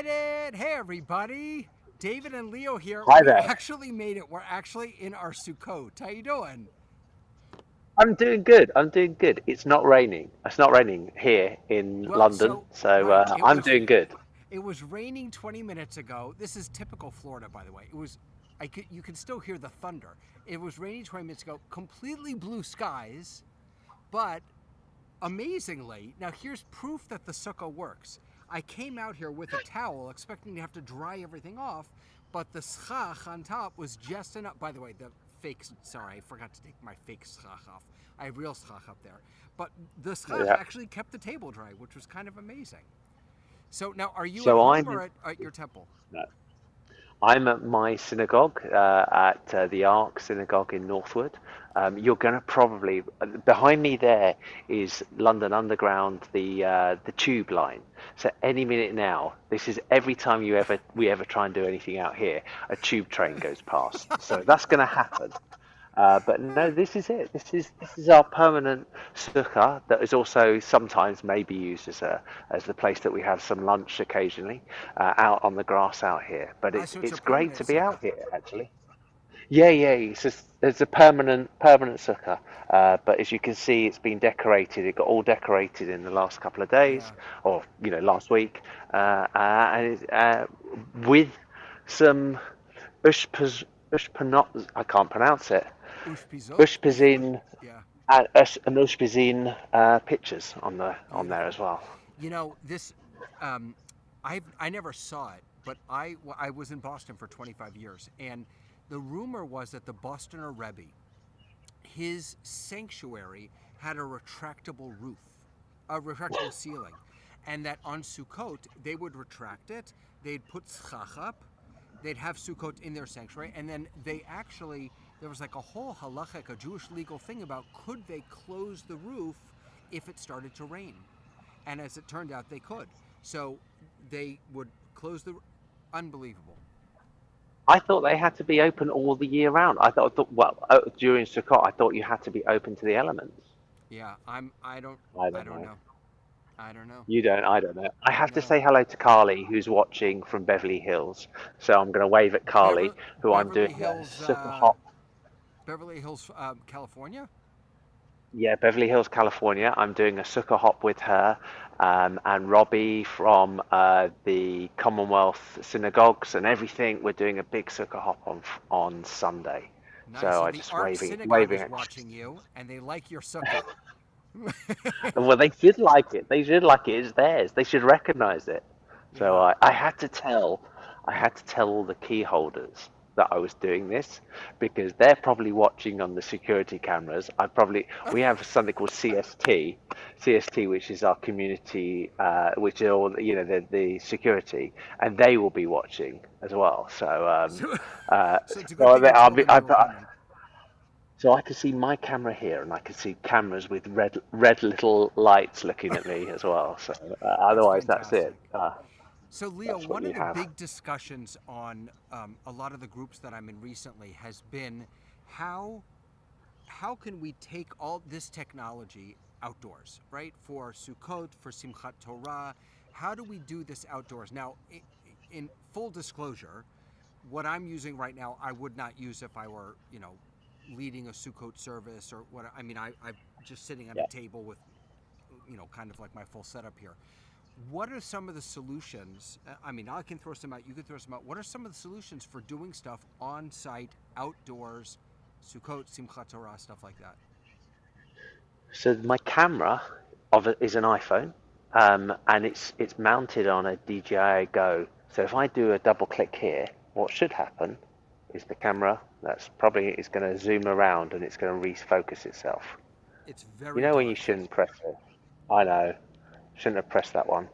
did it! Hey, everybody! David and Leo here. Hi We there. actually made it. We're actually in our Sukkot. How you doing? I'm doing good. I'm doing good. It's not raining. It's not raining here in Well, London, so right. I'm doing good. It was raining 20 minutes ago. This is typical Florida, by the way. It was. You could still hear the thunder. It was raining 20 minutes ago. Completely blue skies, but amazingly, now here's proof that the sukkah works. I came out here with a towel expecting to have to dry everything off, but the schach on top was just enough. By the way, the fake, sorry, I forgot to take my fake schach off. I have real schach up there. But the schach Yeah. actually kept the table dry, which was kind of amazing. So now, are you at So home or at your temple? no, I'm at my synagogue at the Ark Synagogue in Northwood. You're going to probably behind me there is London Underground, the tube line. So any minute now, this is every time we ever try and do anything out here, a tube train goes past. So that's going to happen. But no, this is it. This is our permanent sukkah that is also sometimes maybe used as the place that we have some lunch occasionally out on the grass out here. But So it's a it's great permanent to be sukkah. out here actually. Yeah, yeah. It's a permanent sukkah. But as you can see, it's been decorated. It got all decorated in the last couple of days, Yeah. or last week, with some ushpanot. I can't pronounce it. Ushpizot? Ushpizin Yeah. and Ushpizin pictures on there Beautiful. as well. You know this. Um, I never saw it, but I was in Boston for 25 years, and the rumor was that the Bostoner Rebbe, his sanctuary had a retractable roof, a retractable ceiling, and that on Sukkot they would retract it. They'd put schach up. They'd have Sukkot in their sanctuary, and then they actually there was like a whole halachic, a Jewish legal thing about could they close the roof if it started to rain. And as it turned out, they could. So they would close the. Unbelievable. I thought they had to be open all the year round. During Sukkot, I thought you had to be open to the elements. Yeah, I'm. I don't. I I don't don't know. know. I don't know. You don't. I don't know. I have to No. say hello to Carly, who's watching from Beverly Hills. So I'm going to wave at Carly, Beverly, who I'm Beverly doing a Hills, Sukkot hop. Beverly Hills, California. Yeah, Beverly Hills, California. I'm doing a sukkah hop with her and Robbie from the Commonwealth synagogues and everything. We're doing a big sukkah hop on Sunday. Nice. So So I the just Ark waving Synagogue waving is at. watching you, and they like your sukkah. Well, they should like it. They should like it. It's theirs. They should recognize it. So Yeah. I had to tell all the key holders that I was doing this because they're probably watching on the security cameras. We have something called CST, which is our community, which are all the security, and they will be watching as well. So, Uh, so it's a good so thing you I'll told be, them you were coming. so I can see my camera here, and I can see cameras with red little lights looking at me as well. So That's otherwise, that's it. fantastic. So, Leo, That's what one we of the have. big discussions on a lot of the groups that I'm in recently has been how how can we take all this technology outdoors, right? For Sukkot, for Simchat Torah, how do we do this outdoors? Now, in full disclosure, what I'm using right now, I would not use if I were, leading a Sukkot service or what. I mean, I'm just sitting at Yeah. a table with, kind of like my full setup here. What are some of the solutions? I mean, I can throw some out. You can throw some out. What are some of the solutions for doing stuff on site, outdoors, Sukkot, Simchat Torah, stuff like that? So my camera is an iPhone, and it's mounted on a DJI Go. So if I do a double click here, what should happen is the camera that's probably is going to zoom around and it's going to refocus itself. It's You very know when you dark. shouldn't press it. I know, shouldn't have pressed that one.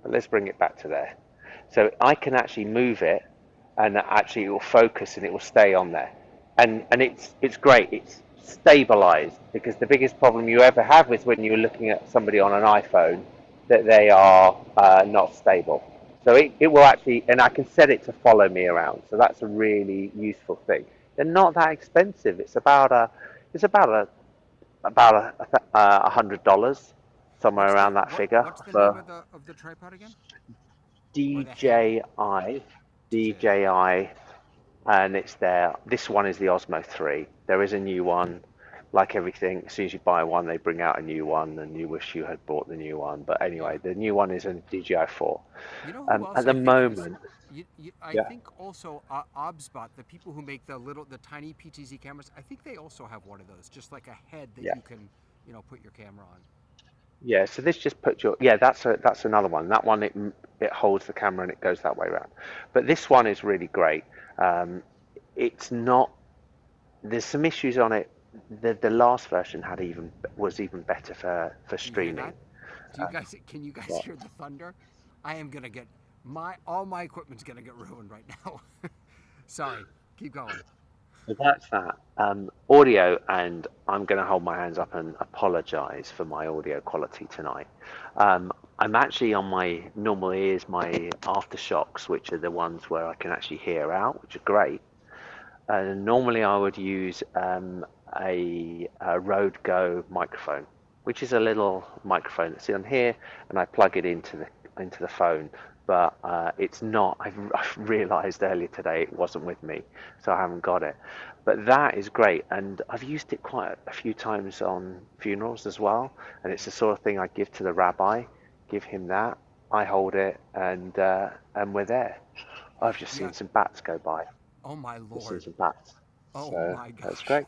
But let's bring it back to there. So I can actually move it, and actually it will focus and it will stay on there. And it's great. It's stabilized because the biggest problem you ever have is when you're looking at somebody on an iPhone that they are not stable. So it will actually, and I can set it to follow me around. So that's a really useful thing. They're not that expensive. It's about $100, somewhere What's the around that what? figure What's the name for of the tripod again? or the head? DJI, DJI. DJI, and it's there. This one is the Osmo 3. There is a new one. Like everything, as soon as you buy one, they bring out a new one, and you wish you had bought the new one. But Yeah. anyway, the new one is a DJI 4. You know who At else the I think has? moment, I yeah. think also Obsbot, the people who make the tiny PTZ cameras. I think they also have one of those, just like a head that Yeah. you can, put your camera on. Yeah, so this just puts your yeah, that's another one. That one it holds the camera and it goes that way around. But this one is really great. Um, it's not there's some issues on it. The last version was even better for Do you hear streaming. that? Do you guys? Can you guys But hear the thunder? I am gonna get all my equipment's gonna get ruined right now. Sorry. Keep going. so that's that. Audio, and I'm going to hold my hands up and apologize for my audio quality tonight. I'm actually on my normal ears, my aftershocks, which are the ones where I can actually hear out, which are great. Normally, I would use a Rode Go microphone, which is a little microphone that's on here, and I plug it into the phone. But it's not. I've realised earlier today it wasn't with me, so I haven't got it. But that is great, and I've used it quite a few times on funerals as well. And it's the sort of thing I give to the rabbi, give him that. I hold it, and we're there. I've just Yeah. seen some bats go by. Oh my Just seen lord. some bats. Oh So my that's gosh. great.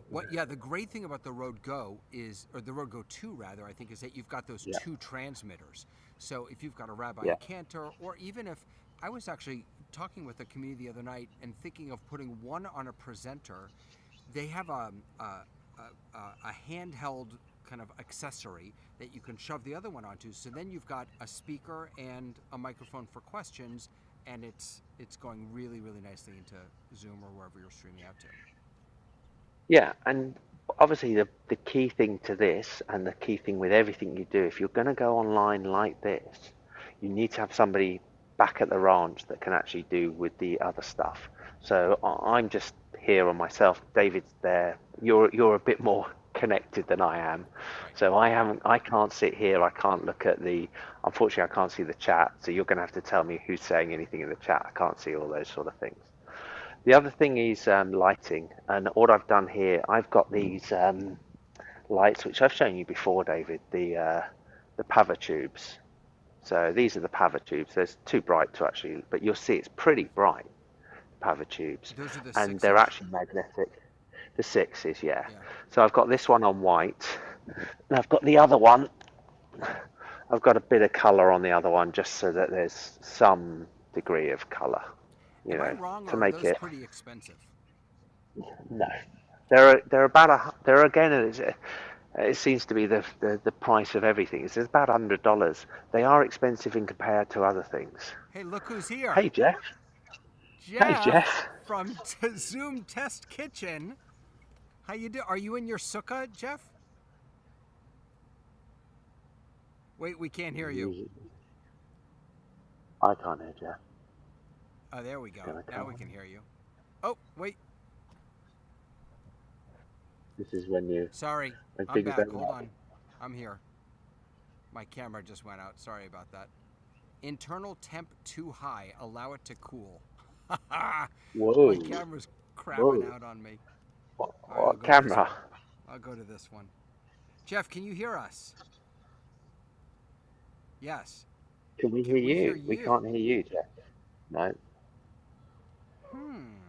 What? Yeah. The great thing about the Rode Go is, or the Rode Go 2 rather, I think, is that you've got those Yeah, two transmitters. So if you've got a rabbi, a yeah, cantor, or even if I was actually talking with a community the other night and thinking of putting one on a presenter, they have a handheld kind of accessory that you can shove the other one onto. So then you've got a speaker and a microphone for questions, and it's going really really nicely into Zoom or wherever you're streaming out to. yeah. And obviously, the key thing to this, and the key thing with everything you do, if you're going to go online like this, you need to have somebody back at the ranch that can actually do with the other stuff. So I'm just here on myself. David's there. You're a bit more connected than I am. Right. So I can't sit here. I can't look at unfortunately I can't see the chat. So you're going to have to tell me who's saying anything in the chat. I can't see all those sort of things. The other thing is lighting, and what I've done here, I've got these lights which I've shown you before, David, the power tubes. So these are the power tubes. There's too bright to actually, but you'll see it's pretty bright, power tubes, Those are the and they're 6-inch. actually magnetic. The sixes, yeah. Yeah. So I've got this one on white, and I've got the other one. I've got a bit of color on the other one just so that there's some degree of color, Am I wrong, to or are make those it. pretty expensive? No, they're about they're again. It seems to be the price of everything. It's about $100. They are expensive in compared to other things. Hey, look who's here. Hey Jeff. Hey Jeff Jeff. from Zoom Test Kitchen. How you do? Are you in your sukkah, Jeff? Wait, we can't hear you. I can't hear Jeff. Oh, there we go. Gonna Now come we on. can hear you. Oh, wait. This is when Sorry. I'm things back. don't Hold work. on. I'm here. My camera just went out. Sorry about that. Internal temp too high. Allow it to cool. My Whoa. camera's crapping Whoa. out on me. What, All right, I'll what go to this camera? one. I'll go to this one. Jeff, can you hear us? Yes. Can we hear Can we hear you? We you? can't hear you, Jeff. No. Hmm.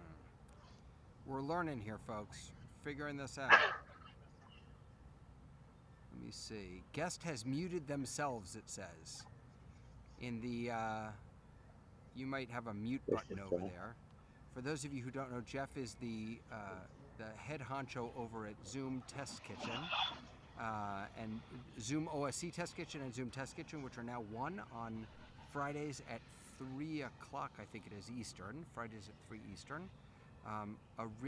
We're learning here, folks. Figuring this out. Let me see. Guest has muted themselves, it says. In the, you might have a mute This button is over there. For those of you who don't know, Jeff is the head honcho over at Zoom Test Kitchen. And Zoom OSC Test Kitchen and Zoom Test Kitchen, which are now one on Fridays at 3 o'clock, I think it is, Eastern. Fridays at 3 Eastern.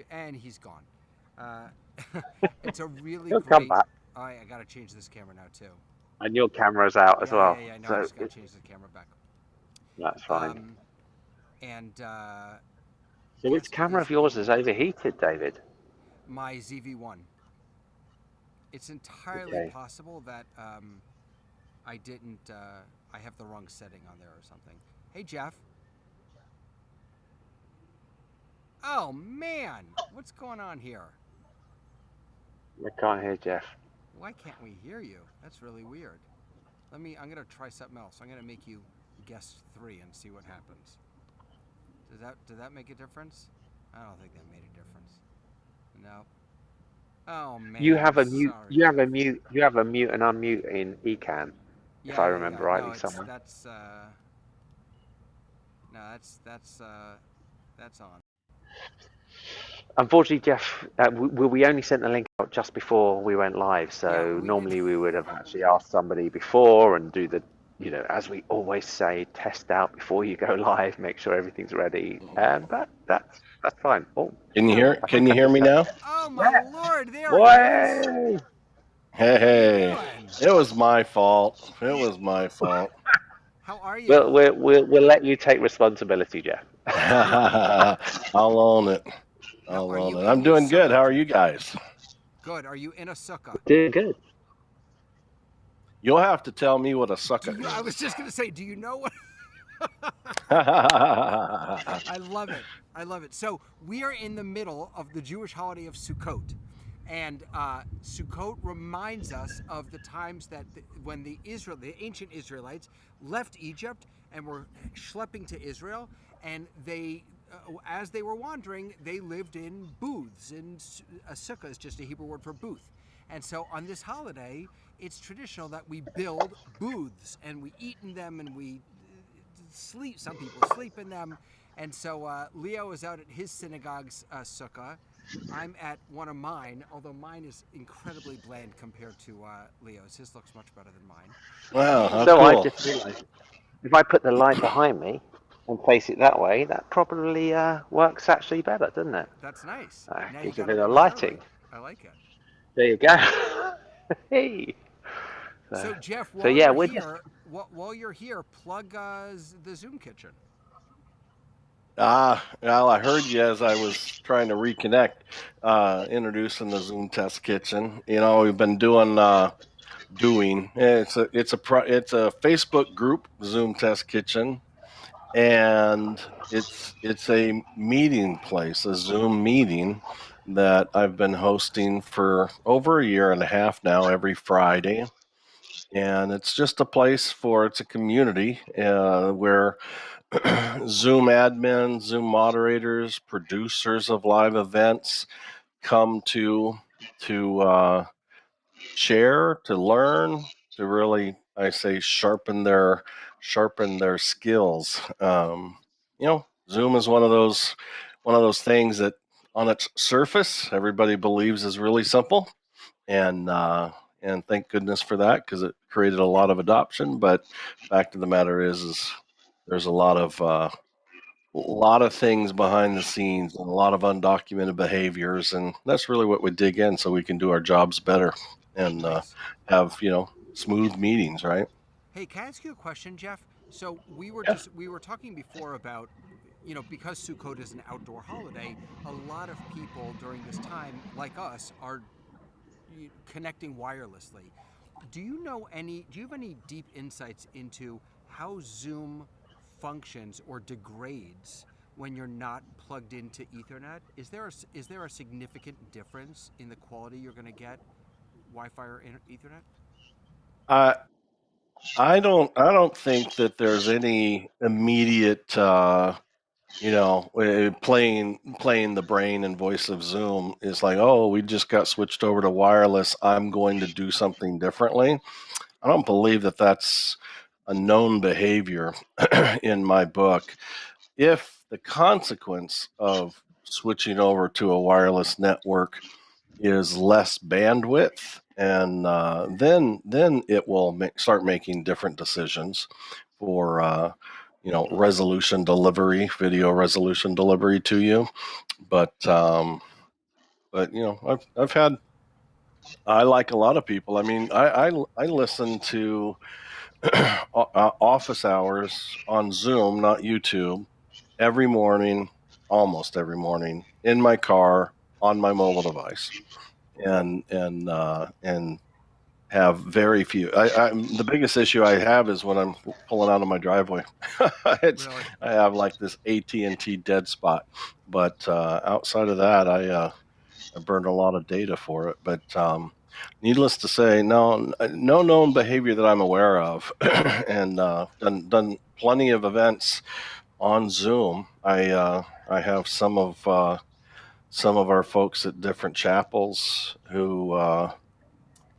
And he's gone. It's a really He'll come great... back. Oh, I got to change this camera now, too. And your camera's out as well. Yeah. No, I So just got to change the camera back. that's fine. And So which guest camera is of yours gone. is overheated, David? My ZV-1. It's entirely Okay. possible that I didn't I have the wrong setting on there or something. Hey, Jeff. Oh man, what's going on here? I can't hear Jeff. Why can't we hear you? That's really weird. I'm gonna try something else. I'm gonna make you guest 3 and see what happens. Did that make a difference? I don't think that made a difference. No. Oh man, You have I'm a mute. sorry, You have a Jeff. mute. You have a mute and unmute in Ecan, if Yeah, I yeah, yeah. remember No, rightly it's somewhere. no, that's on. Unfortunately, Jeff, we only sent the link out just before we went live. Yeah, So we did. normally we would have actually asked somebody before and do the, as we always say, test out before you go live, make sure everything's ready. But that's fine. Oh, Can you hear? I Can think you I hear just me heard. now? Oh my Yeah. lord, there he is. Way! Hey, How you hey, doing? it was my fault. It was my fault. How are you? We'll let you take responsibility, Jeff. I'll own it. Now, I'll are own you it. in I'm your doing good. sukkah, How are you Jeff? guys? Good. Are you in a sukkah? Doing good. You'll have to tell me what a Do sukkah you? I was is. just gonna say, do you know what? I love it. I love it. So we are in the middle of the Jewish holiday of Sukkot, and Sukkot reminds us of the times that when the ancient Israelites left Egypt and were schlepping to Israel, and as they were wandering, they lived in booths. And a sukkah is just a Hebrew word for booth. And so on this holiday, it's traditional that we build booths and we eat in them and we sleep. Some people sleep in them. And so Leo is out at his synagogue's sukkah. I'm at one of mine, although mine is incredibly bland compared to Leo's. His looks much better than mine. Wow, how So I cool. just realised if I put the light behind me and face it that way, that probably works actually better, doesn't it? That's nice. Now you Gives a got a bit of little hair lighting. light. I like it. There you go. Hey. So Jeff, So while yeah, you're we're just here, plug the Zoom kitchen. Well, I heard you as I was trying to reconnect, introducing the Zoom Test Kitchen. We've been doing. It's a Facebook group, Zoom Test Kitchen, and it's a meeting place, a Zoom meeting that I've been hosting for over a year and a half now, every Friday. And it's just a place it's a community where Zoom admins, Zoom moderators, producers of live events come to share, to learn, to really, I say, sharpen their skills. Zoom is one of those things that, on its surface, everybody believes is really simple, and thank goodness for that, because it created a lot of adoption. But fact of the matter is there's a lot of things behind the scenes and a lot of undocumented behaviors, and that's really what we dig in so we can do our jobs better and Nice. have smooth meetings, right? Hey, can I ask you a question, Jeff? So Yeah. we were talking before about, because Sukkot is an outdoor holiday, a lot of people during this time, like us, are connecting wirelessly. Do you have any deep insights into how Zoom functions or degrades when you're not plugged into Ethernet? Is there a significant difference in the quality you're going to get Wi-Fi or Ethernet? I I don't think that there's any immediate playing the brain and voice of Zoom is like, oh, we just got switched over to wireless, I'm going to do something differently. I don't believe that that's a known behavior in my book. If the consequence of switching over to a wireless network is less bandwidth, and then it will start making different decisions for resolution delivery, video resolution delivery to you. But I've had, I, like a lot of people, I mean, I listen to office hours on Zoom, not YouTube, every morning, almost every morning, in my car on my mobile device, and have very few. The biggest issue I have is when I'm pulling out of my driveway. Really? I have like this AT&T dead spot, but outside of that, I burned a lot of data for it. But needless to say, no known behavior that I'm aware of, and done plenty of events on Zoom. I have some of our folks at different chapels who.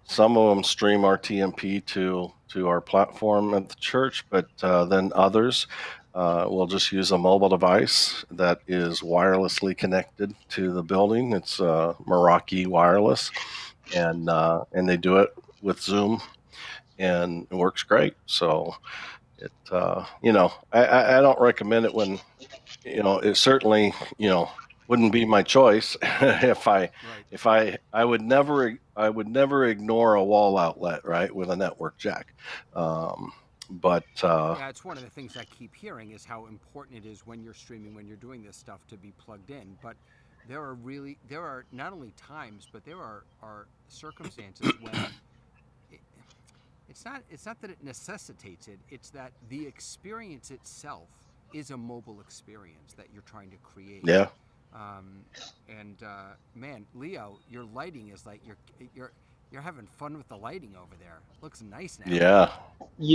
Some of them stream our TMP to our platform at the church, but then others will just use a mobile device that is wirelessly connected to the building. It's Meraki wireless, and they do it with Zoom, and it works great. So I don't recommend it when it certainly wouldn't be my choice if Right. I would never ignore a wall outlet, right, with a network jack. But Yeah, it's one of the things I keep hearing is how important it is when you're streaming, when you're doing this stuff, to be plugged in. But there are not only times, but there are circumstances when it, it's not that it necessitates it. It's that the experience itself is a mobile experience that you're trying to create. yeah, Um, and man, Leo, your lighting is like you're having fun with the lighting over there. Looks nice now. yeah,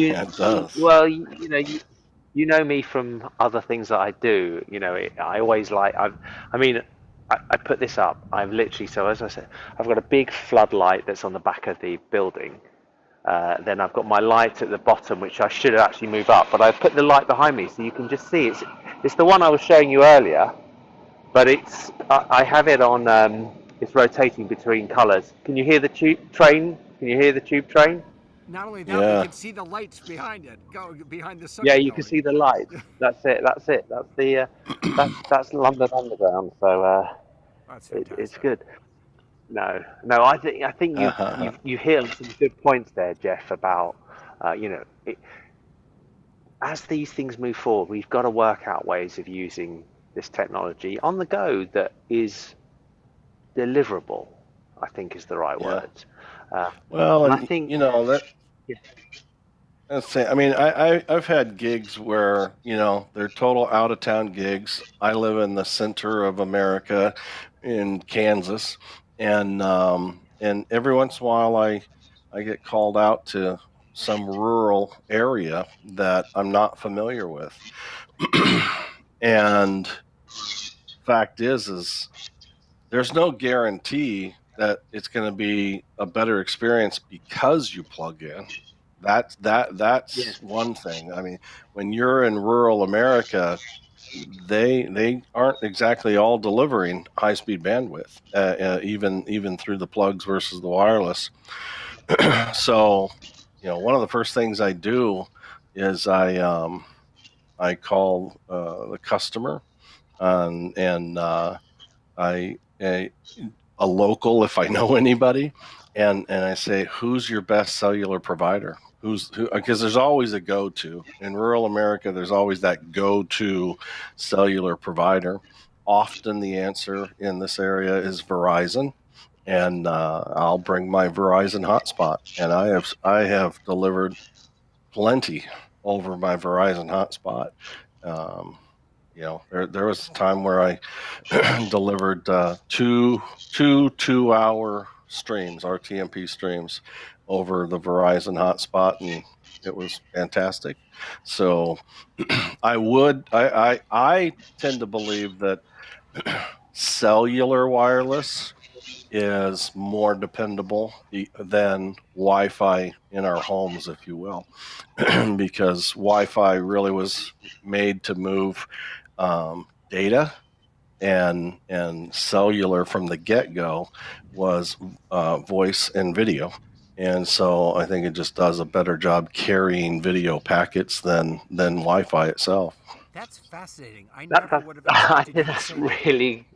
You, yeah, it does. well, you know me from other things that I do. I always I mean, I put this up. I've literally, so as I said, I've got a big floodlight that's on the back of the building. Then I've got my light at the bottom, which I should actually move up, but I put the light behind me so you can just see it's the one I was showing you earlier, but I have it on. It's rotating between colours. Can you hear the tube train? Can you hear the tube train? Not only that, we Yeah, can see the lights behind it, go behind the Yeah, subway you can going. see the lights. That's it. That's it. That's the that's London Underground. So That's it's fantastic. good. No. I think you hit some good points there, Jeff. About as these things move forward, we've got to work out ways of using this technology on the go that is deliverable. I think is the right yeah. word. Uh, Well, and I and think yeah, let's say, I mean, I've had gigs where they're total out of town gigs. I live in the center of America, in Kansas, and every once in a while I get called out to some rural area that I'm not familiar with, and fact is there's no guarantee that it's going to be a better experience because you plug in. yeah, That's one thing. I mean, when you're in rural America, they aren't exactly all delivering high speed bandwidth, even through the plugs versus the wireless. So, one of the first things I do is I call the customer, and I a local if I know anybody, and I say, who's your best cellular provider? Who? Because there's always a go-to in rural America. There's always that go-to cellular provider. Often the answer in this area is Verizon, and I'll bring my Verizon hotspot, and I have delivered plenty over my Verizon hotspot. Um, there was a time where I delivered two 2-hour streams, RTMP streams, over the Verizon hotspot, and it was fantastic. So I tend to believe that cellular wireless is more dependable than Wi-Fi in our homes, if you will, because Wi-Fi really was made to move data, and cellular from the get-go was voice and video. And so I think it just does a better job carrying video packets than Wi-Fi itself. That's fascinating. I that, never that would have I expected you think to that's say that. really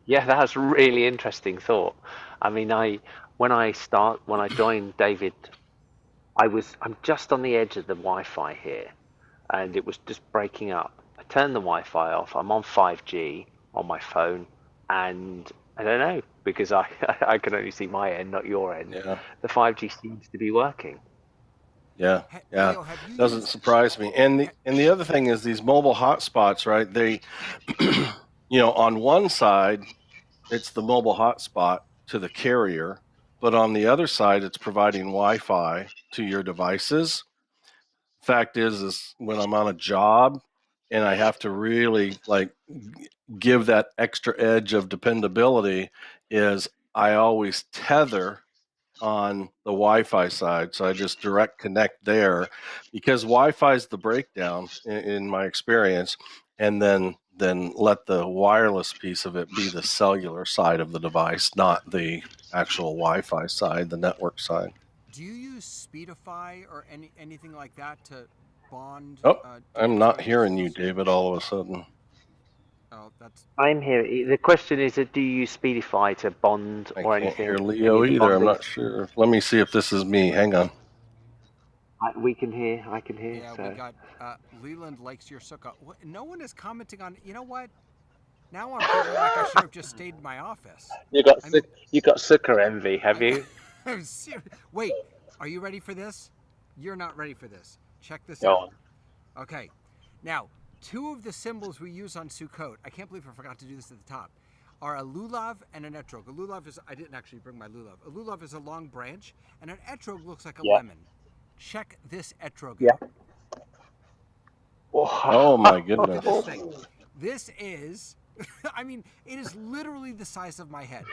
Yeah, that's really interesting thought. I mean, when I joined David, I'm just on the edge of the Wi-Fi here, and it was just breaking up. I turned the Wi-Fi off. I'm on 5G on my phone, and I don't know because I I can only see my end, not your end. Yeah, The 5G seems to be working. yeah, yeah. Leo, have you Doesn't used? surprise me. And the other thing is these mobile hotspots, right? They, on one side it's the mobile hotspot to the carrier, but on the other side it's providing Wi-Fi to your devices. Fact is when I'm on a job and I have to really like give that extra edge of dependability, is I always tether on the Wi-Fi side. So I just direct connect there because Wi-Fi is the breakdown in my experience, and then let the wireless piece of it be the cellular side of the device, not the actual Wi-Fi side, the network side. Do you use Speedify or anything like that to bond Oh, I'm different not cellular hearing you, signals? David, all of a sudden. Oh, that's I'm here. The question is, do you use Speedify to bond I or can't hear anything? Any Leo of the either. I'm bonding? not sure. Let me see if this is me. Hang on. We can hear. I can hear. yeah. We So got Leland likes your sukkah. No one is commenting on. You know what? Now I'm feeling like I should have just stayed in my office. I mean, you got sucker envy, have I got. you? I'm serious. Wait, are you ready for this? You're not ready for this. Check this Go out. on. Okay. Now, two of the symbols we use on Sukkot, I can't believe I forgot to do this at the top, are a lulav and an etrog. A lulav is, I didn't actually bring my lulav. A lulav is a long branch, and an etrog looks like a Yeah. lemon. Check this etrog Yeah. out. Oh my Look at this goodness. thing. This is, I mean, it is literally the size of my head.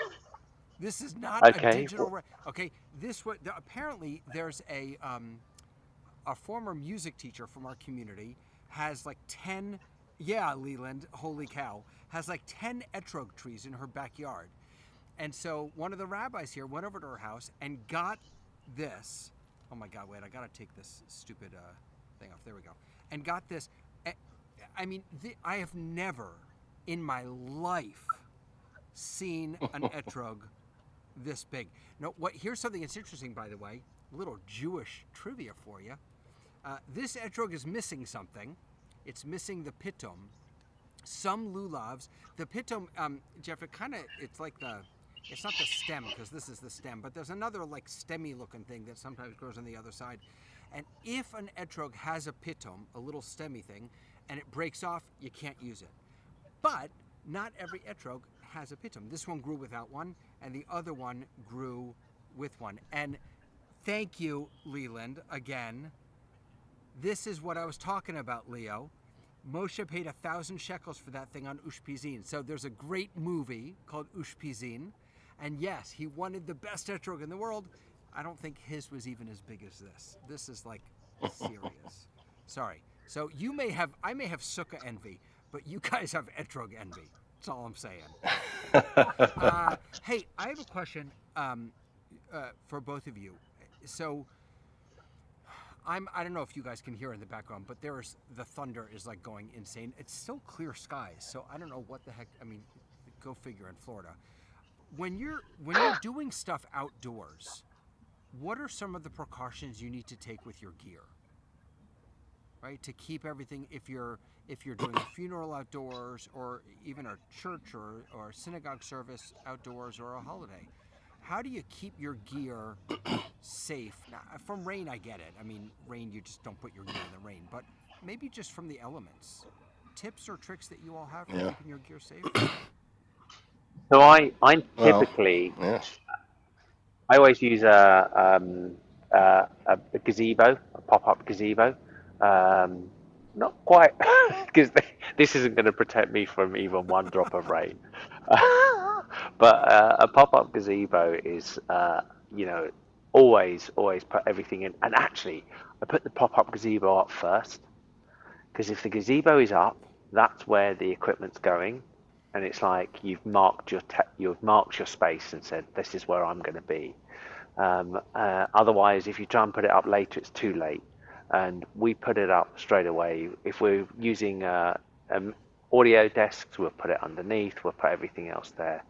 This is not a Okay. digital. Okay, this what apparently there's a former music teacher from our community has like 10. Yeah, Leland, holy cow, has like 10 etrog trees in her backyard, and so one of the rabbis here went over to her house and got this. Oh my God! Wait, I gotta take this stupid thing off. There we go. And got this. I mean, I have never in my life seen an etrog this big. No, what? Here's something that's interesting, by the way. A little Jewish trivia for you. This etrog is missing something. It's missing the pitum. Some lulavs, the pitum, Jeff, it's like it's not the stem because this is the stem, but there's another like stemmy looking thing that sometimes grows on the other side. And if an etrog has a pitum, a little stemmy thing, and it breaks off, you can't use it. But not every etrog has a pitum. This one grew without one, and the other one grew with one. And thank you, Leland, again. This is what I was talking about, Leo. Moshe paid 1,000 shekels for that thing on Ushpizin. So there's a great movie called Ushpizin. And yes, he wanted the best etrog in the world. I don't think his was even as big as this. This is like serious. Sorry. So I may have sukkah envy, but you guys have etrog envy. That's all I'm saying. Hey, I have a question for both of you. So I don't know if you guys can hear in the background, but the thunder is like going insane. It's still clear skies, so I don't know what the heck. I mean, go figure in Florida. When you're doing stuff outdoors, what are some of the precautions you need to take with your gear? Right, to keep everything, if you're doing a funeral outdoors or even a church or a synagogue service outdoors or a holiday, how do you keep your gear safe? Now, from rain, I get it. I mean, rain, you just don't put your gear in the rain, but maybe just from the elements. Tips or tricks that you all have for keeping your gear safe? So I'm Well, typically yeah. I always use a gazebo, a pop-up gazebo. Not quite, because this isn't going to protect me from even one drop of rain. But a pop-up gazebo is, always put everything in. And actually, I put the pop-up gazebo up first, because if the gazebo is up, that's where the equipment's going, and it's like you've marked your space and said this is where I'm going to be. Otherwise, if you try and put it up later, it's too late. And we put it up straight away. If we're using audio desks, we'll put it underneath. We'll put everything else there,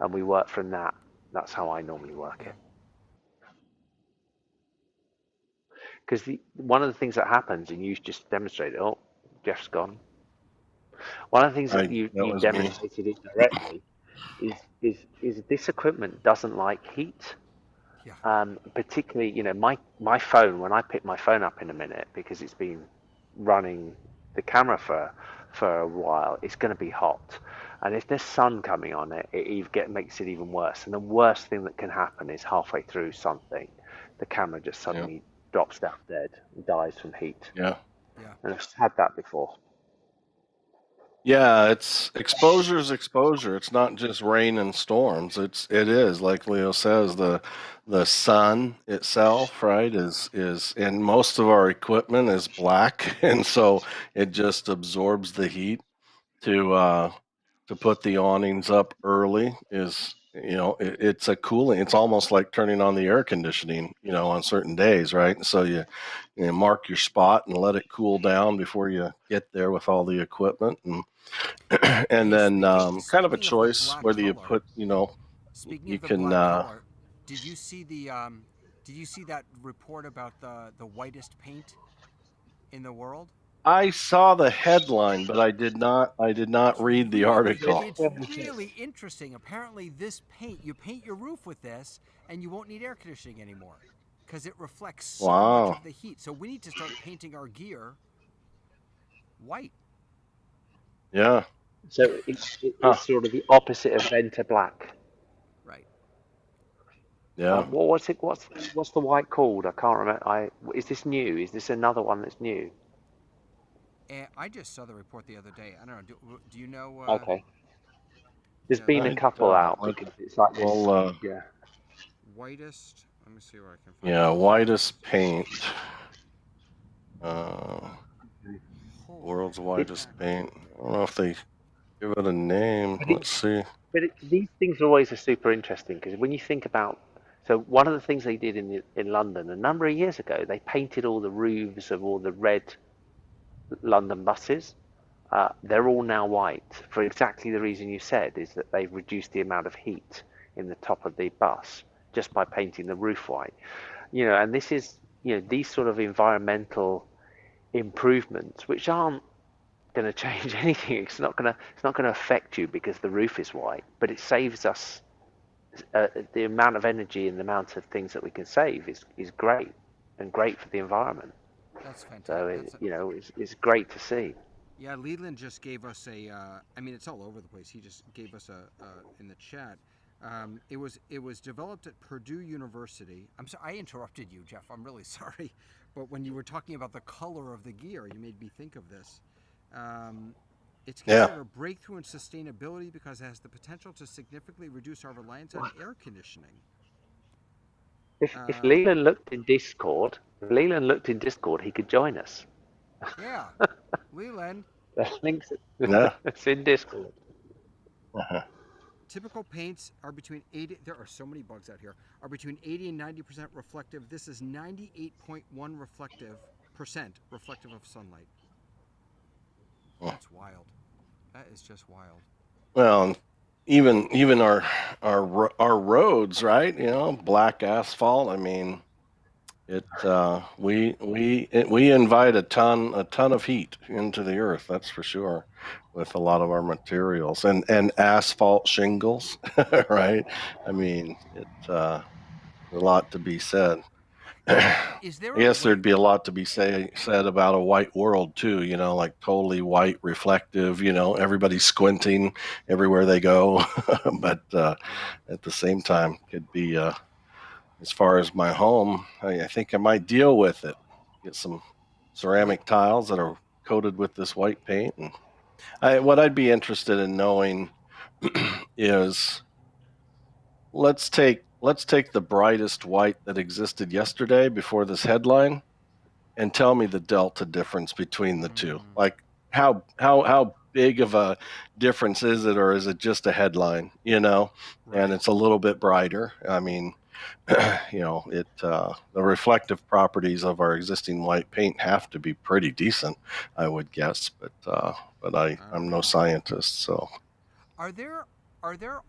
and we work from that. That's how I normally work Yeah. it. Because one of the things that happens, and you just demonstrated. Oh, Jeff's gone. One of the things that you That was me. demonstrated indirectly is this equipment doesn't like heat. Yeah. Particularly, my phone, when I pick my phone up in a minute, because it's been running the camera for a while, it's going to be hot. And if there's sun coming on it, makes it even worse. And the worst thing that can happen is halfway through something, the camera just Yeah. suddenly drops down dead and dies from heat. Yeah. Yeah. And I've had that before. Yeah, it's exposure is exposure. It's not just rain and storms. It is like Leo says, the sun itself, right, is and most of our equipment is black, and so it just absorbs the heat to uh to put the awnings up early is, it's a cooling. It's almost like turning on the air conditioning, on certain days, right? And so you mark your spot and let it cool down before you get there with all the equipment, and and Hey, then kind of a speaking of the choice black whether you color, put, speaking you of the can. black color, did you see that report about the whitest paint in the world? I saw the headline, but I did not read the article. It's really interesting. Apparently, this paint, you paint your roof with this, and you won't need air conditioning anymore because it reflects so much Wow. of the heat. So we need to start painting our gear white. Yeah. So Huh. it's sort of the opposite of Venta Black. Right. Yeah. What's it? What's the white called? I can't remember. Is this new? Is this another one that's new? And I just saw the report the other day. I don't know. Do you know? Okay. You There's know been a I couple don't. out because it's like this. Well, Yeah. whitest? Let me see where I can find yeah, it. whitest paint. Uh, Holy world's It, whitest heck! paint. I don't know if they give it a name. but Let's see. these things always are super interesting because when you think about, so one of the things they did in London a number of years ago, they painted all the roofs of all the red London buses. They're all now white for exactly the reason you said, is that they've reduced the amount of heat in the top of the bus just by painting the roof white. And this is, these sort of environmental improvements, which aren't going to change anything. It's not going to affect you because the roof is white, but it saves us the amount of energy and the amount of things that we can save is great and great for the environment. That's fantastic. So it's great to see. Yeah. Leland just gave us a. I mean, it's all over the place. He just gave us a in the chat. It was developed at Purdue University. I'm sorry, I interrupted you, Jeff. I'm really sorry, but when you were talking about the color of the gear, you made me think of this. Um, it's Yeah. considered a breakthrough in sustainability because it has the potential to significantly reduce our reliance on air conditioning. If Uh, Leland looked in Discord, he could join us. yeah, Leland. The links Yeah. it's in Discord. Uh-huh. Typical paints are between 80. There are so many bugs out here. Are between 80 and 90% reflective. This is 98.1 reflective of sunlight. That's wild. That is just wild. Well, even our roads, right? Black asphalt. I mean, we invite a ton of heat into the earth. That's for sure, with a lot of our materials and asphalt shingles, right? I mean, a lot to be said. I Is there a guess way? there'd be a lot to be said about a white world too. Like totally white, reflective. Everybody's squinting everywhere they go, but at the same time, could be. As far as my home, I think I might deal with it. Get some Right. ceramic tiles that are coated with this white paint, and what I'd be interested in knowing is let's take the brightest white that existed yesterday before this headline and tell me the delta difference between the two. Mm, Like how big of a difference is it, or is it just a headline? And right. it's a little bit brighter. I mean, the reflective properties of our existing white paint have to be pretty decent, I would guess. But I I'm don't no know. scientist, so Are there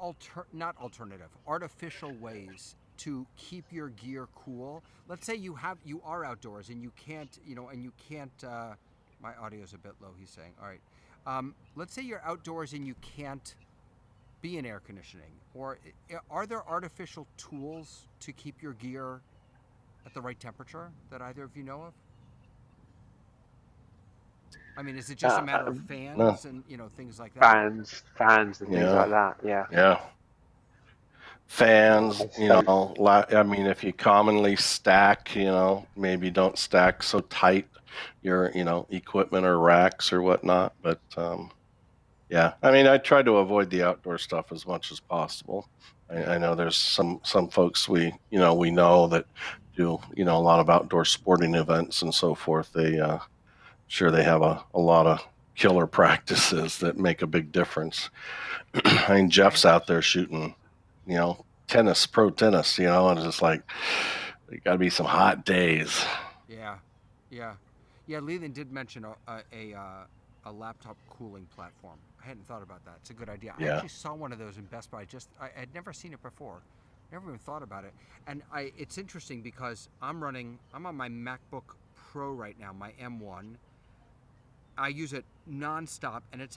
not alternative artificial ways to keep your gear cool? Let's say you are outdoors and you can't my audio is a bit low. He's saying, all right. Let's say you're outdoors and you can't be in air conditioning? Or are there artificial tools to keep your gear at the right temperature that either of you know of? I mean, is it just a Uh, matter of No. fans and things like that? fans, and things Yeah. like that. Yeah. Yeah. Fans, I suppose. I mean, if you commonly stack, maybe don't stack so tight your, equipment or racks or whatnot. But yeah, I mean, I try to avoid the outdoor stuff as much as possible. Yeah. I know there's some folks we know that do, a lot of outdoor sporting events and so forth. Sure they have a lot of killer practices that make a big difference. I mean, Jeff's out there shooting, pro tennis, and it's just like, it got to be some hot days. Yeah, yeah, yeah. Leland did mention a laptop cooling platform. I hadn't thought about that. It's a good idea. I Yeah. actually saw one of those in Best Buy. I had never seen it before. Never even thought about it. And it's interesting because I'm on my MacBook Pro right now, my M1. I use it nonstop, and it's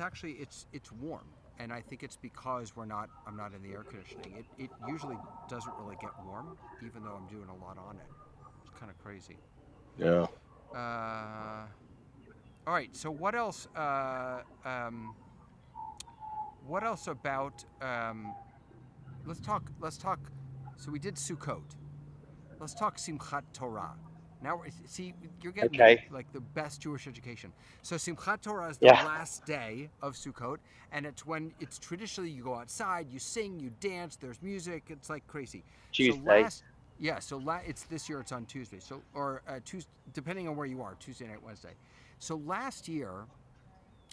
warm. And I think it's because I'm not in the air conditioning. It usually doesn't really get warm, even though I'm doing a lot on it. It's kind of crazy. Yeah. Uh, all right. So what else? What else about? Let's talk. Let's talk. So we did Sukkot. Let's talk Simchat Torah. Now, see, you're getting Okay. like the best Jewish education. So Simchat Torah is the Yeah. last day of Sukkot, and it's traditionally you go outside, you sing, you dance. There's music. It's like crazy. Tuesday. It's this year. It's on Tuesday. So or Tuesday, depending on where you are, Tuesday night, Wednesday. So last year,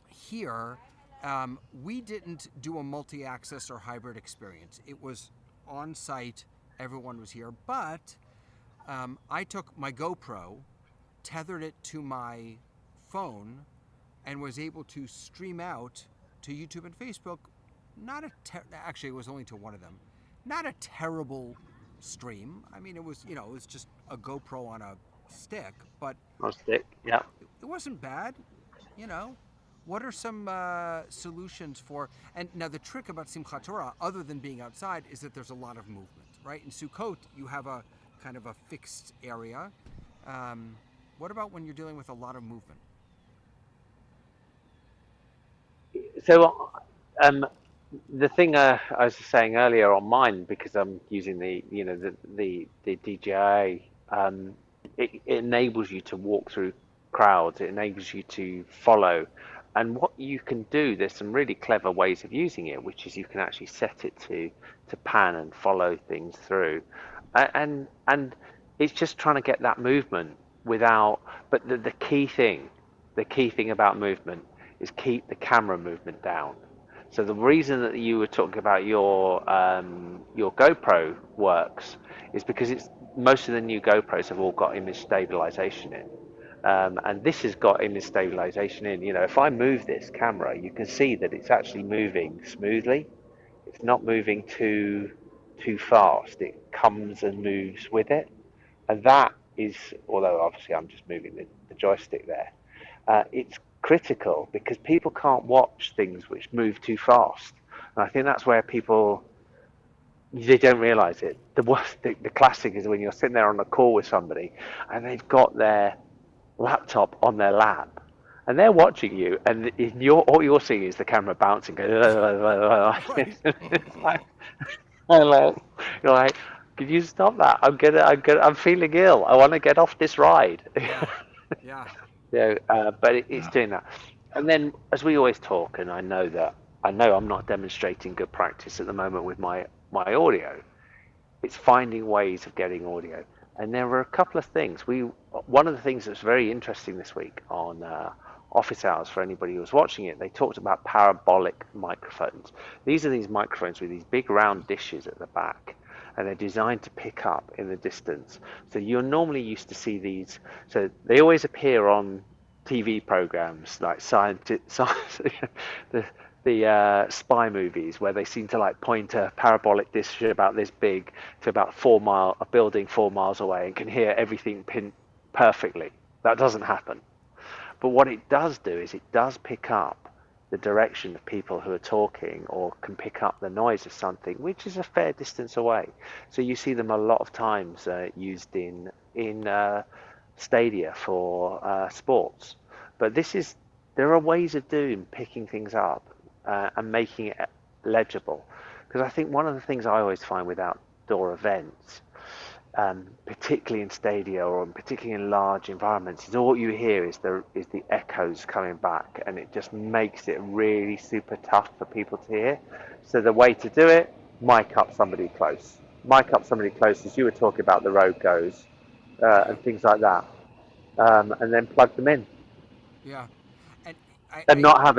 here, we didn't do a multi-access or hybrid experience. It was on site. Everyone was here, but I took my GoPro, tethered it to my phone, and was able to stream out to YouTube and Facebook. Actually, it was only to one of them. Not a terrible stream. I mean, it was just a GoPro on a stick, but On stick. Yeah. it wasn't bad. You know, what are some solutions for? And now the trick about Simchat Torah, other than being outside, is that there's a lot of movement, right? In Sukkot, you have a kind of a fixed area. What about when you're dealing with a lot of movement? So, the thing I was saying earlier on mine, because I'm using the DJI, it enables you to walk through crowds. It enables you to follow. And what you can do, there's some really clever ways of using it, which is you can actually set it to pan and follow things through, and it's just trying to get that movement without. But the key thing about movement is keep the camera movement down. So the reason that you were talking about your GoPro works is because it's most of the new GoPros have all got image stabilization in. And this has got image stabilization in. If I move this camera, you can see that it's actually moving smoothly. It's not moving too fast. It comes and moves with it. And that is, although obviously I'm just moving the joystick there, it's critical because people can't watch things which move too fast. And I think that's where people, they don't realize it. The classic is when you're sitting there on a call with somebody and they've got their laptop on their lap and they're watching you, and all you're seeing is the camera bouncing. Right. It's like, you're like, could you stop that? I'm feeling ill. I want to get off this ride. Yeah. Yeah. But it's doing that. And then, as we always talk, and I know I'm not demonstrating good practice at the moment with my audio. It's finding ways of getting audio. And there were a couple of things. One of the things that's very interesting this week on Office Hours for anybody who was watching it, they talked about parabolic microphones. These are these microphones with these big round dishes at the back, and they're designed to pick up in the distance. So you're normally used to see these. So they always appear on TV programs like the spy movies where they seem to like point a parabolic dish about this big to about a building 4 miles away and can hear everything pin perfectly. That doesn't happen. But what it does do is it does pick up the direction of people who are talking, or can pick up the noise of something, which is a fair distance away. So you see them a lot of times used in stadia for sports. But there are ways of doing picking things up and making it legible. Because I think one of the things I always find with outdoor events, particularly in stadia or particularly in large environments, is all you hear is the echoes coming back, and it just makes it really super tough for people to hear. So the way to do it, mic up somebody close. Mic up somebody close, as you were talking about the road goes Yeah, and things like that, and then plug them in, yeah. And and not have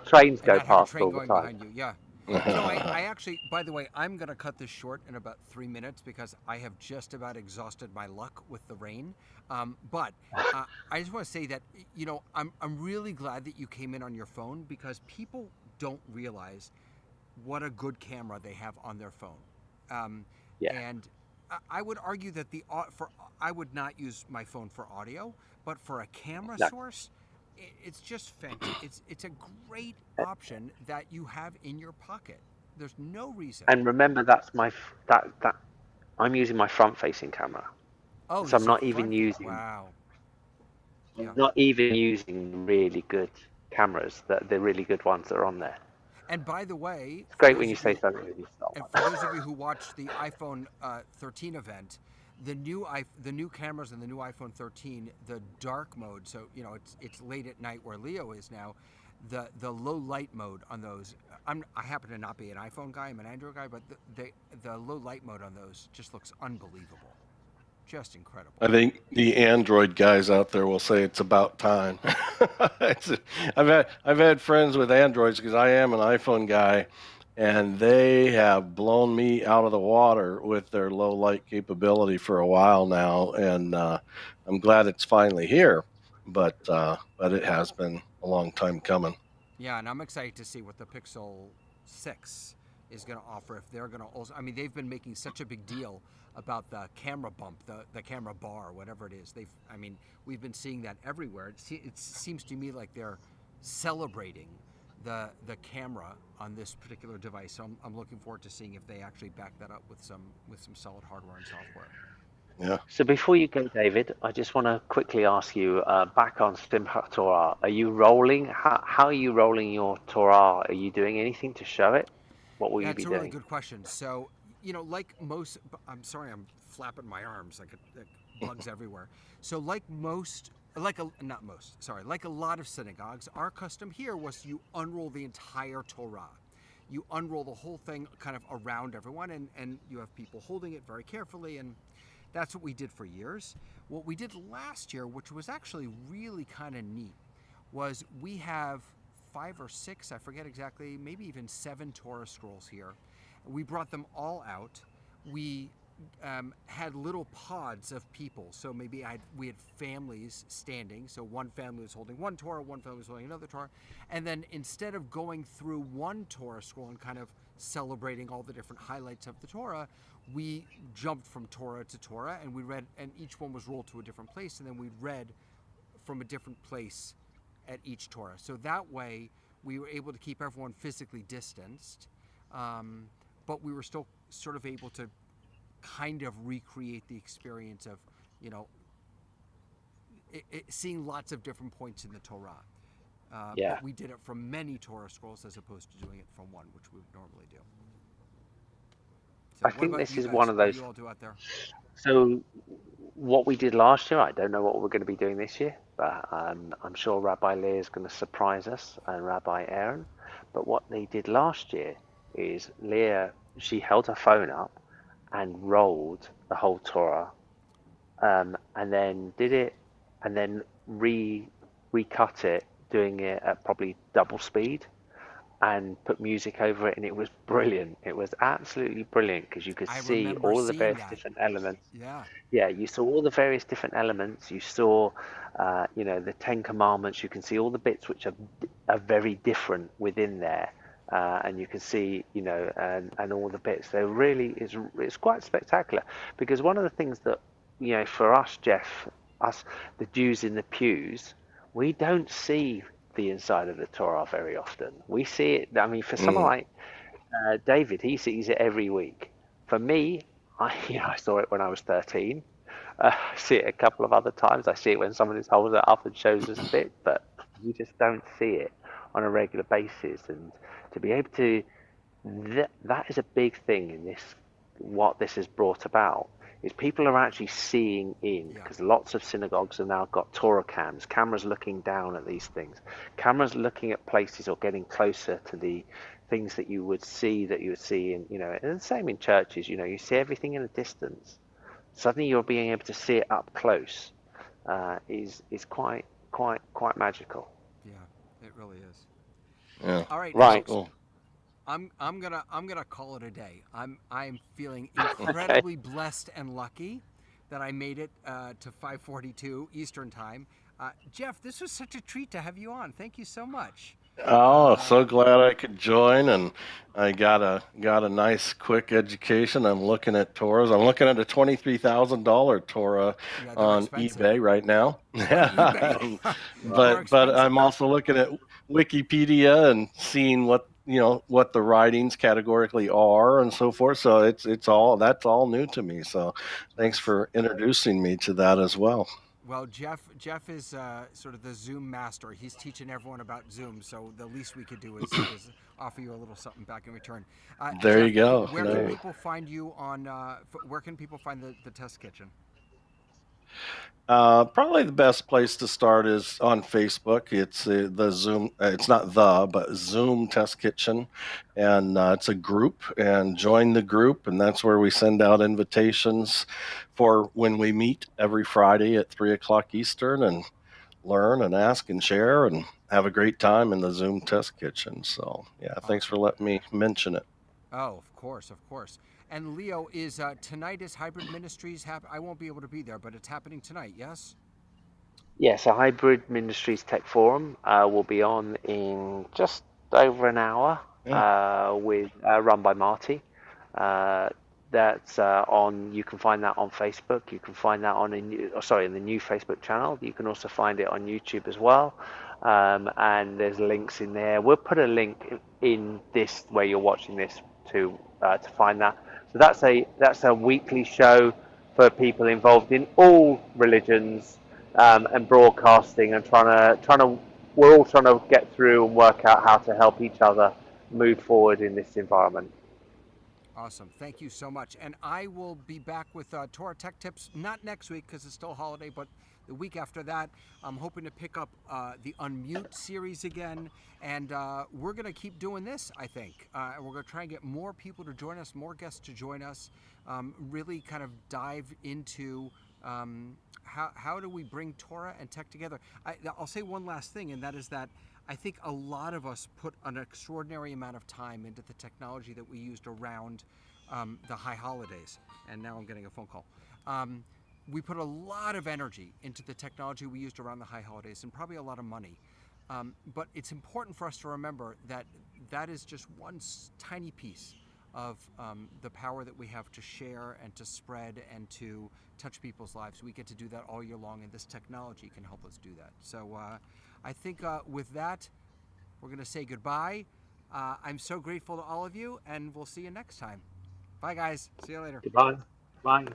trains and go not have a past train all the going time. behind you. Yeah. I actually, by the way, I'm going to cut this short in about 3 minutes because I have just about exhausted my luck with the rain. But I just want to say that, I'm really glad that you came in on your phone, because people don't realize what a good camera they have on their phone. Um, Yeah. and I would argue that I would not use my phone for audio, but for a camera No. source, it's just fantastic. It's a great option that you have in your pocket. There's no reason. And remember, that's that I'm using my front-facing camera, Oh, so you I'm say not even front? using Wow. I'm Yeah. not even using really good cameras, the really good ones that are on there. And by the way, It's for great when those you of say you something when you and stop. for those of you who watched the iPhone 13 event, the new cameras in the new iPhone 13, the dark mode. So it's late at night where Leo is now. The low light mode on those. I happen to not be an iPhone guy. I'm an Android guy, but the low light mode on those just looks unbelievable, just incredible. I think the Android guys out there will say it's about time. I've had friends with Androids because I am an iPhone guy, and they have blown me out of the water with their low light capability for a while now, and I'm glad it's finally here. But it has been a long time coming. Yeah, and I'm excited to see what the Pixel 6 is going to offer. If they're going to also, I mean, they've been making such a big deal about the camera bump, the camera bar, whatever it is. I mean, we've been seeing that everywhere. It seems to me like they're celebrating the camera on this particular device. So I'm looking forward to seeing if they actually back that up with some solid hardware and software. Yeah. So before you go, David, I just want to quickly ask you, back on Simchat Torah, are you rolling? How are you rolling your Torah? Are you doing anything to show it? What will Yeah, you it's be a really doing? good question. So, like most, I'm sorry, I'm flapping my arms like bugs everywhere. So, like most, not most, sorry, like a lot of synagogues, our custom here was you unroll the entire Torah. You unroll the whole thing kind of around everyone, and you have people holding it very carefully, and that's what we did for years. What we did last year, which was actually really kind of neat, was we have 5 or 6, I forget exactly, maybe even 7 Torah scrolls here. We brought them all out. We had little pods of people. So maybe we had families standing. So one family was holding one Torah, one family was holding another Torah. And then instead of going through one Torah scroll and kind of celebrating all the different highlights of the Torah, we jumped from Torah to Torah, and we read, and each one was rolled to a different place, and then we read from a different place at each Torah. So that way, we were able to keep everyone physically distanced, but we were still sort of able to kind of recreate the experience of, seeing lots of different points in the Torah. Yeah. But we did it from many Torah scrolls as opposed to doing it from one, which we would normally do. So I what think about this you is guys? one of What do those. you all do out there? So what we did last year, I don't know what we're going to be doing this year, but I'm sure Rabbi Leah is going to surprise us, and Rabbi Aaron. But what they did last year is Leah, she held her phone up and rolled the whole Torah, and then did it, and then recut it, doing it at probably double speed, and put music over it, and it was brilliant. It was absolutely brilliant because you could I see remember all of the seeing various that. different elements. Yeah. Yeah, you saw all the various different elements. You saw, the Ten Commandments. You can see all the bits which are very different within there, and you can see, and all the bits. They really it's quite spectacular, because one of the things that, for us, Jeff, us the Jews in the pews, we don't see the inside of the Torah very often. We see it. I mean, for someone Mm. like David, he sees it every week. For me, I saw it when I was 13. I see it a couple of other times. I see it when someone just holds it up and shows us a bit, but you just don't see it on a regular basis. And to be able to, that is a big thing in this, what this has brought about, is people are actually seeing in, Yeah. because lots of synagogues have now got Torah cams, cameras looking down at these things, cameras looking at places or getting closer to the things that you would see in, and the same in churches, you see everything in a distance. Suddenly you're being able to see it up close, is quite magical. Yeah, it really is. Yeah. All right, Right. folks. Cool. I'm gonna call it a day. I'm feeling Okay. incredibly blessed and lucky that I made it to 5:42 Eastern time. Jeff, this was such a treat to have you on. Thank you so much. Oh, so Uh, glad I could join, and I got a nice quick education. I'm looking at Torahs. I'm looking at a $23,000 Torah yeah, they're on expensive. eBay right now. On eBay, Wow. they're But I'm expensive. also looking at Wikipedia and seeing what the writings categorically are and so forth. So it's all that's all new to me. So thanks Nice. for introducing me to that as well. Well, Jeff is sort of the Zoom master. He's teaching everyone about Zoom, so the least we could do is offer you a little something back in return. There Jeff, you go. where can Nice. people find you on? Where can people find the Test Kitchen? Probably the best place to start is on Facebook. It's the Zoom. It's not but Zoom Test Kitchen, and it's a group. And join the group, and that's where we send out invitations for when we meet every Friday at 3 o'clock Eastern, and learn and ask and share and have a great time in the Zoom Test Kitchen. So yeah, thanks for Awesome. letting me mention it. Oh, of course, of course. And Leo, is tonight is Hybrid Ministries I won't be able to be there, but it's happening tonight. Yes. Yes, a Hybrid Ministries Tech Forum will be on in just over an hour, Yeah. with run by Marty. Uh, that's on. You can find that on Facebook. You can find that on in the new Facebook channel. You can also find it on YouTube as well. And there's links in there. We'll put a link in this where you're watching this to find that. So that's a weekly show for people involved in all religions, and broadcasting, and trying to we're all trying to get through and work out how to help each other move forward in this environment. Awesome. Thank you so much. And I will be back with Torah Tech Tips, not next week because it's still a holiday, but the week after that. I'm hoping to pick up the Unmute series again. And we're going to keep doing this, I think. And we're going to try and get more people to join us, more guests to join us, really kind of dive into how do we bring Torah and tech together. I'll say one last thing, and that is that I think a lot of us put an extraordinary amount of time into the technology that we used around the high holidays. And now I'm getting a phone call. We put a lot of energy into the technology we used around the high holidays, and probably a lot of money. But it's important for us to remember that that is just one tiny piece of the power that we have to share and to spread and to touch people's lives. We get to do that all year long, and this technology can help us do that. So I think with that, we're going to say goodbye. I'm so grateful to all of you, and we'll see you next time. Bye, guys. See you later. Goodbye. Bye.